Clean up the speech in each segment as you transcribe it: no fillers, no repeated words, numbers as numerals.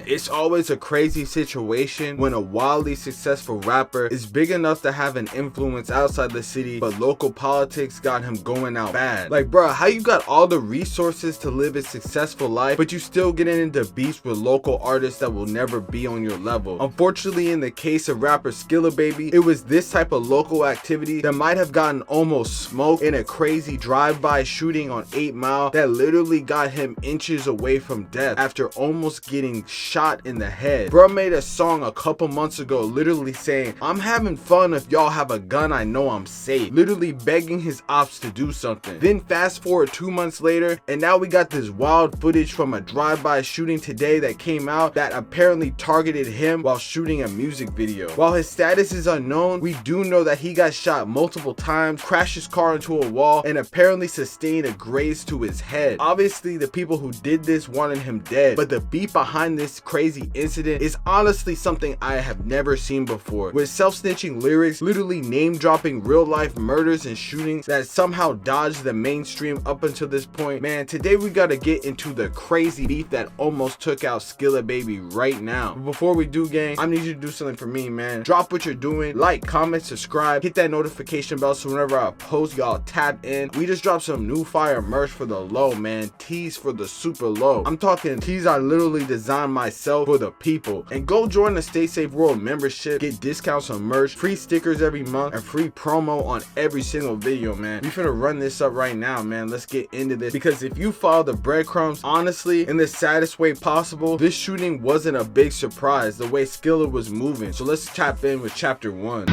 It's always a crazy situation when a wildly successful rapper is big enough to have an influence outside the city, but local politics got him going out bad. Like, bro, how you got all the resources to live a successful life, but you still getting into beefs with local artists that will never be on your level? Unfortunately, in the case of rapper Skilla Baby, it was this type of local activity that might have gotten almost smoked in a crazy drive-by shooting on 8 Mile that literally got him inches away from death after almost getting shot in the head. Bro made a song a couple months ago literally saying, "I'm having fun, if y'all have a gun I know I'm safe," literally begging his ops to do something. Then fast forward 2 months later, and now we got this wild footage from a drive-by shooting today that came out that apparently targeted him while shooting a music video. While his status is unknown, we do know that he got shot multiple times, crashed his car into a wall, and apparently sustained a graze to his head. Obviously, the people who did this wanted him dead, but the beat behind this crazy incident is honestly something I have never seen before, with self-snitching lyrics, literally name-dropping real-life murders and shootings that somehow dodged the mainstream up until this point. Man, today we gotta get into the crazy beef that almost took out Skilla Baby right now. But before we do, gang, I need you to do something for me, man. Drop what you're doing, like, comment, subscribe, hit that notification bell so whenever I post, y'all tap in. We just dropped some new fire merch for the low, man. Tees for the super low. I'm talking tees I literally designed myself for the people. And go join the Stay Safe World membership, get discounts on merch, free stickers every month, and free promo on every single video, man. We finna run this up right now, man. Let's get into this, because if you follow the breadcrumbs, honestly, in the saddest way possible, this shooting wasn't a big surprise the way Skilla was moving. So let's tap in with chapter 1.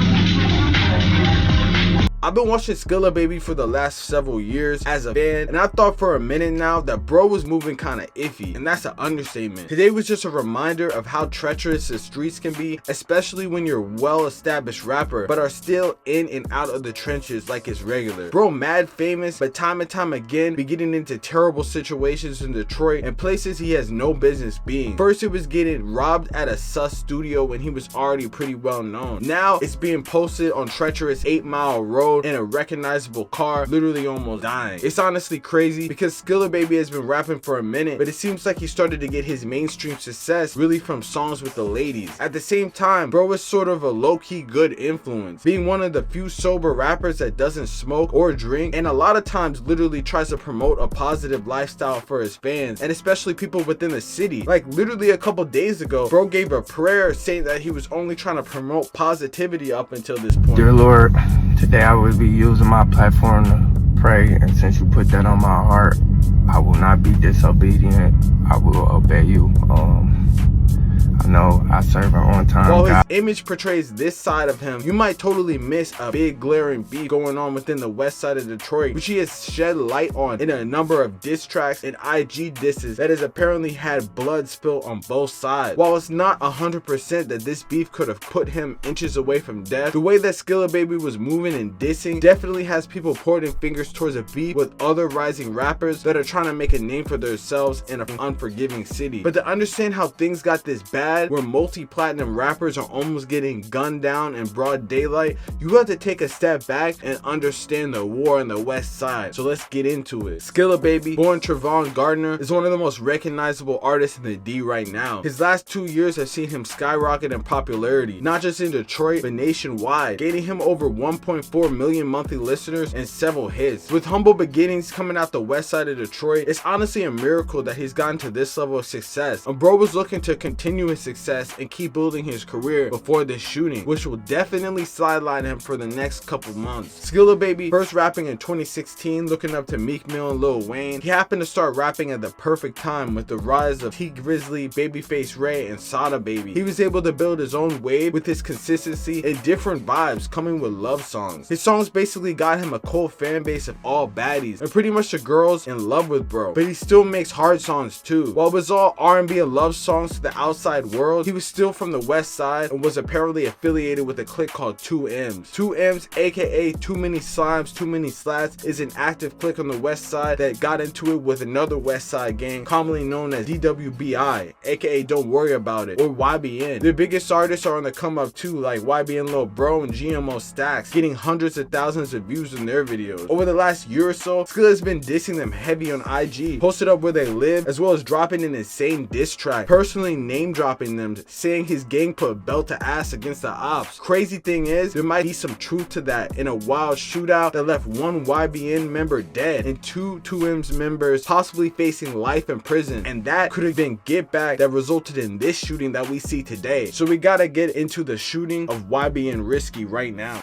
I've been watching Skilla Baby for the last several years as a fan, and I thought for a minute now that bro was moving kinda iffy, and that's an understatement. Today was just a reminder of how treacherous the streets can be, especially when you're a well-established rapper, but are still in and out of the trenches like it's regular. Bro mad famous, but time and time again be getting into terrible situations in Detroit and places he has no business being. First it was getting robbed at a sus studio when he was already pretty well known. Now it's being posted on treacherous 8 Mile Road in a recognizable car, literally almost dying. It's honestly crazy because Skilla Baby has been rapping for a minute, but it seems like he started to get his mainstream success really from songs with the ladies. At the same time, bro is sort of a low-key good influence, being one of the few sober rappers that doesn't smoke or drink, and a lot of times literally tries to promote a positive lifestyle for his fans, and especially people within the city. Like literally a couple days ago, bro gave a prayer saying that he was only trying to promote positivity up until this point. Dear Lord, today I will be using my platform to pray, and since you put that on my heart, I will not be disobedient. I will obey you. I know I serve an on-time While God. his image portrays this side of him, you might totally miss a big glaring beef going on within the west side of Detroit, which he has shed light on in a number of diss tracks and IG disses that has apparently had blood spilled on both sides. While it's not 100% that this beef could have put him inches away from death, the way that Skilla Baby was moving and dissing definitely has people pointing fingers towards a beef with other rising rappers that are trying to make a name for themselves in an unforgiving city. But to understand how things got this bad, where multi-platinum rappers are almost getting gunned down in broad daylight, you have to take a step back and understand the war on the west side. So let's get into it. Skilla Baby, born Trevon Gardner, is one of the most recognizable artists in the D right now. His last 2 years have seen him skyrocket in popularity, not just in Detroit, but nationwide, gaining him over 1.4 million monthly listeners and several hits. With humble beginnings coming out the west side of Detroit, it's honestly a miracle that he's gotten to this level of success. And bro was looking to continue his success and keep building his career before this shooting, which will definitely sideline him for the next couple months. Skilla Baby first rapping in 2016, looking up to Meek Mill and Lil Wayne. He happened to start rapping at the perfect time with the rise of T Grizzly, Babyface Ray, and Sada Baby. He was able to build his own wave with his consistency and different vibes coming with love songs. His songs basically got him a cult fan base of all baddies and pretty much the girls in love with bro, but he still makes hard songs too. While it was all R&B and love songs to the outside world, he was still from the west side and was apparently affiliated with a clique called 2Ms. 2Ms, aka Too Many Slimes, Too Many Slats, is an active clique on the west side that got into it with another west side gang commonly known as DWBI, aka Don't Worry About It, or YBN. Their biggest artists are on the come up too, like YBN Lil Bro and GMO Stax, getting hundreds of thousands of views in their videos. Over the last year or so, Skilla has been dissing them heavy on IG, posted up where they live, as well as dropping an insane diss track, personally name dropping them, saying his gang put belt to ass against the ops. Crazy thing is, there might be some truth to that in a wild shootout that left one YBN member dead and two 2Ms members possibly facing life in prison, and that could have been get back that resulted in this shooting that we see today. So we gotta get into the shooting of YBN Risky right now.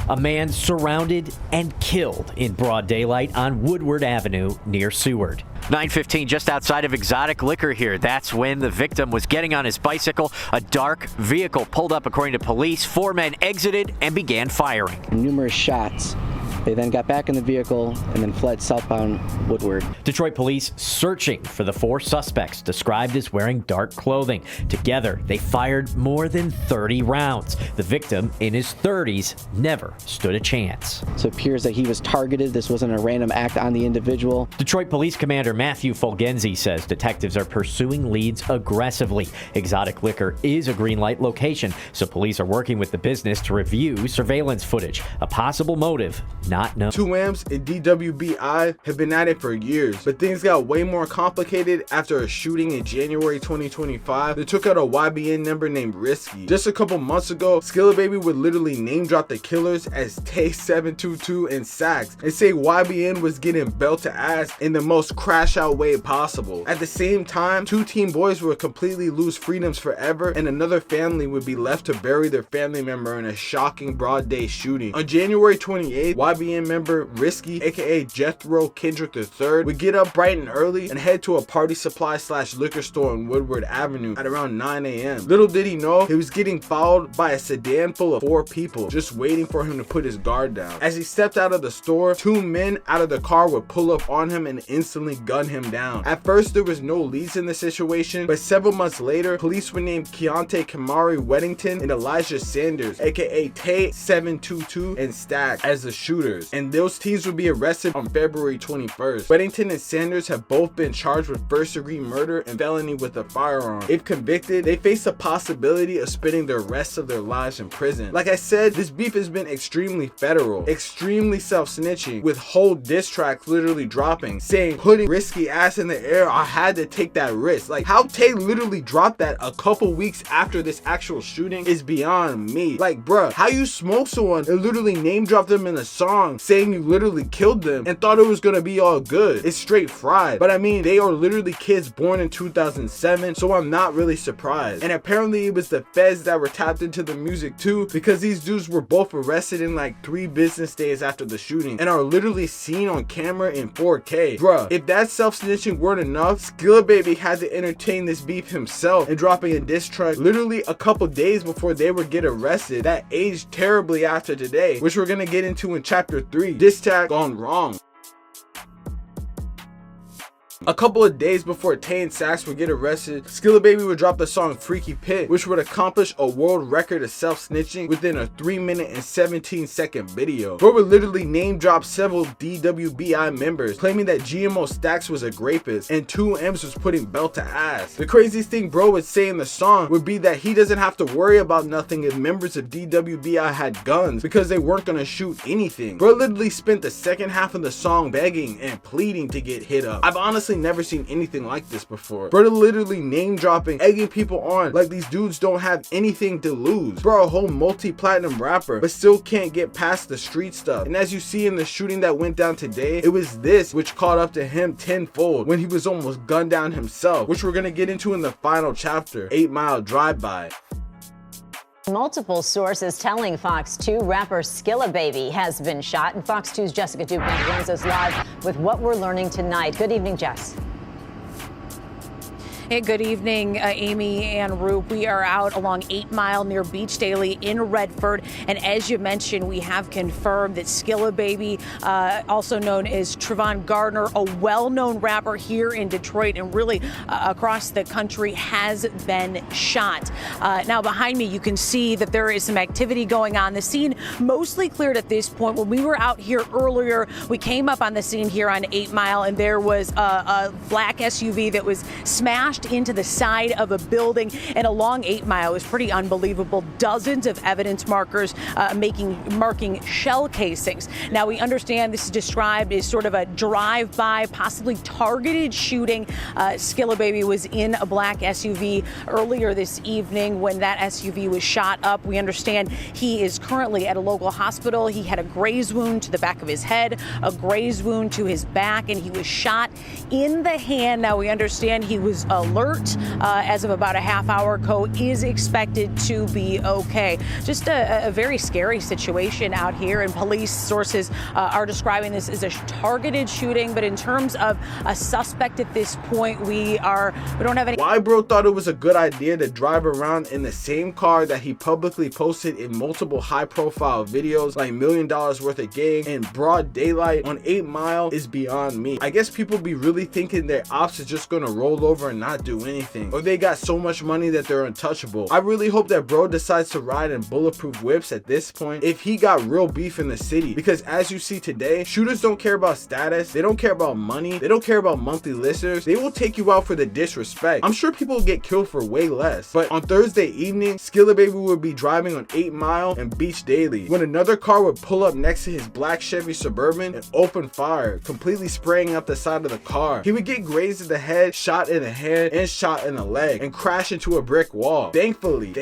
A man surrounded and killed in broad daylight on Woodward Avenue near Seward. 9:15 just outside of Exotic Liquor here. That's when the victim was getting on his bicycle. A dark vehicle pulled up according to police. 4 men exited and began firing. Numerous shots. They then got back in the vehicle and then fled southbound Woodward. Detroit police searching for the 4 suspects described as wearing dark clothing. Together, they fired more than 30 rounds. The victim, in his 30s, never stood a chance. So it appears that he was targeted. This wasn't a random act on the individual. Detroit Police Commander Matthew Fulgenzi says detectives are pursuing leads aggressively. Exotic Liquor is a green light location, so police are working with the business to review surveillance footage. A possible motive not known. 2Ms and DWBI have been at it for years, but things got way more complicated after a shooting in January 2025 that took out a YBN member named Risky. Just a couple months ago, Skilla Baby would literally name drop the killers as Tay722 and Sax and say YBN was getting belt to ass in the most crash out way possible. At the same time, 2 teen boys would completely lose freedoms forever, and another family would be left to bury their family member in a shocking broad day shooting. On January 28th, YBN member Risky, aka Jethro Kendrick III, would get up bright and early and head to a party supply / liquor store on Woodward Avenue at around 9 a.m. Little did he know, he was getting followed by a sedan full of 4 people just waiting for him to put his guard down. As he stepped out of the store, 2 men out of the car would pull up on him and instantly gun him down. At first, there was no leads in the situation, but several months later, police would name Keontae Kamari Weddington and Elijah Sanders, aka Tay722 and Stack, as the shooters, and those teens would be arrested on February 21st. Weddington and Sanders have both been charged with first-degree murder and felony with a firearm. If convicted, they face the possibility of spending the rest of their lives in prison. Like I said, this beef has been extremely federal, extremely self-snitching, with whole diss tracks literally dropping, saying putting Risky ass in the air, I had to take that risk. Like, how Tay literally dropped that a couple weeks after this actual shooting is beyond me. Like, bruh, how you smoke someone and literally name drop them in a song saying you literally killed them and thought it was gonna be all good? It's straight fried. But I mean, they are literally kids born in 2007, so I'm not really surprised. And apparently it was the feds that were tapped into the music too, because these dudes were both arrested in like 3 business days after the shooting and are literally seen on camera in 4K. Bruh, if that self-snitching weren't enough, Skilla Baby had to entertain this beef himself and dropping a diss track literally a couple days before they would get arrested that aged terribly after today, which we're gonna get into in chapter 3. Diss track gone wrong. A couple of days before Tay and Sax would get arrested, Skilla Baby would drop the song Freaky Pit, which would accomplish a world record of self-snitching within a 3-minute and 17-second video. Bro would literally name drop several DWBI members, claiming that GMO Stax was a rapist and 2Ms was putting belt to ass. The craziest thing bro would say in the song would be that he doesn't have to worry about nothing if members of DWBI had guns because they weren't gonna shoot anything. Bro literally spent the second half of the song begging and pleading to get hit up. I've honestly never seen anything like this before. Bro literally name dropping, egging people on like these dudes don't have anything to lose. Bro a whole multi-platinum rapper but still can't get past the street stuff. And as you see in the shooting that went down today, it was this which caught up to him tenfold when he was almost gunned down himself, which we're gonna get into in the final chapter, 8 Mile Drive-By. Multiple sources telling Fox 2 rapper Skilla Baby has been shot, and Fox 2's Jessica Dubnik joins us live with what we're learning tonight. Good evening, Jess. Hey, good evening, Amy and Roop. We are out along 8 Mile near Beach Daily in Redford. And as you mentioned, we have confirmed that Skilla Baby, also known as Trevon Gardner, a well-known rapper here in Detroit and really across the country, has been shot. Now behind me, you can see that there is some activity going on. The scene mostly cleared at this point. When we were out here earlier, we came up on the scene here on 8 Mile, and there was a black SUV that was smashed into the side of a building, and along 8 Mile is pretty unbelievable. Dozens of evidence markers marking shell casings. Now we understand this is described as sort of a drive-by, possibly targeted shooting. Skilla Baby was in a black SUV earlier this evening when that SUV was shot up. We understand he is currently at a local hospital. He had a graze wound to the back of his head, a graze wound to his back, and he was shot in the hand. Now we understand he was alert as of about a half hour ago, is expected to be okay. Just a very scary situation out here, and police sources are describing this as a targeted shooting. But in terms of a suspect at this point, we don't have any. Why bro thought it was a good idea to drive around in the same car that he publicly posted in multiple high-profile videos, like $1 million worth of gang in broad daylight on 8 Mile, is beyond me. I guess people be really thinking their ops is just gonna roll over and not do anything, or they got so much money that they're untouchable. I really hope that bro decides to ride in bulletproof whips at this point if he got real beef in the city, because as you see today, shooters don't care about status, they don't care about money, they don't care about monthly listeners. They will take you out for the disrespect. I'm sure people will get killed for way less. But on Thursday evening, Skilla Baby would be driving on 8 Mile and Beach Daily when another car would pull up next to his black Chevy Suburban and open fire, completely spraying out the side of the car. He would get grazed in the head, shot in the hand, and shot in the leg, and crash into a brick wall. Thankfully,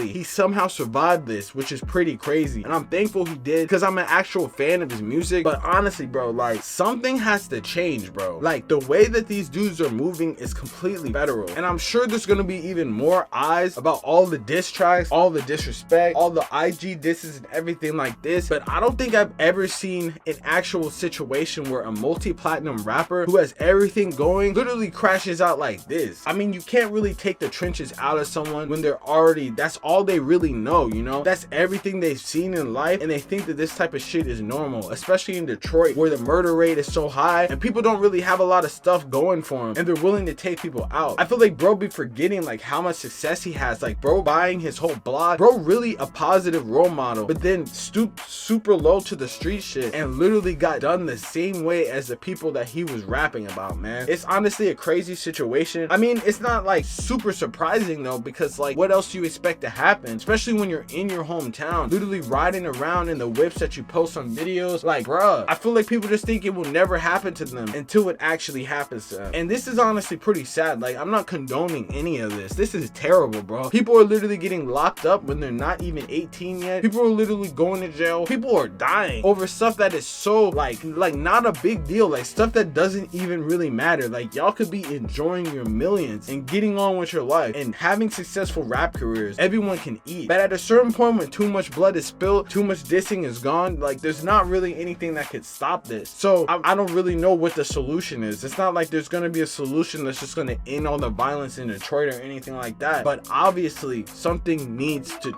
he somehow survived this, which is pretty crazy. And I'm thankful he did, because I'm an actual fan of his music. But honestly, bro, like, something has to change, bro. Like, the way that these dudes are moving is completely federal. And I'm sure there's gonna be even more eyes about all the diss tracks, all the disrespect, all the IG disses and everything like this. But I don't think I've ever seen an actual situation where a multi-platinum rapper who has everything going literally crashes out like this. I mean, you can't really take the trenches out of someone when they're already, that's all they really know, you know? That's everything they've seen in life, and they think that this type of shit is normal, especially in Detroit where the murder rate is so high and people don't really have a lot of stuff going for them, and they're willing to take people out. I feel like bro be forgetting like how much success he has. Like bro buying his whole block, bro really a positive role model, but then stooped super low to the street shit and literally got done the same way as the people that he was rapping about, man. It's honestly a crazy situation. I mean, it's not like super surprising though, because like what else do you expect to happen, especially when you're in your hometown, literally riding around in the whips that you post on videos. Like bruh, I feel like people just think it will never happen to them until it actually happens to them. And this is honestly pretty sad. Like, I'm not condoning any of this. This is terrible, bro. People are literally getting locked up when they're not even 18 yet. People are literally going to jail. People are dying over stuff that is so like not a big deal, like stuff that doesn't even really matter. Like y'all could be enjoying your millions and getting on with your life and having successful rap careers. Everyone can eat, but at a certain point when too much blood is spilled, too much dissing is gone, like there's not really anything that could stop this. So I don't really know what the solution is. It's not like there's gonna be a solution that's just gonna end all the violence in Detroit or anything like that, but obviously something needs to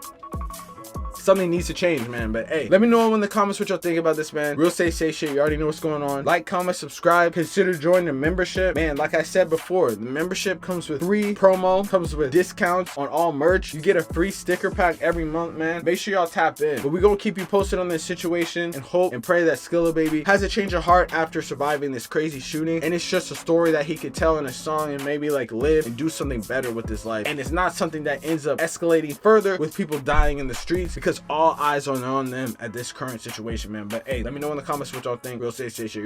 change, man. But hey, let me know in the comments what y'all think about this, man. Real say shit. You already know what's going on. Like, comment, subscribe, consider joining the membership, man. Like I said before, the membership comes with free promo, comes with discounts on all merch. You get a free sticker pack every month, man. Make sure y'all tap in. But we're gonna keep you posted on this situation and hope and pray that Skilla Baby has a change of heart after surviving this crazy shooting, and it's just a story that he could tell in a song and maybe like live and do something better with his life. And it's not something that ends up escalating further with people dying in the streets, because all eyes are on them at this current situation, man. But hey, let me know in the comments what y'all think. Real say shit. You're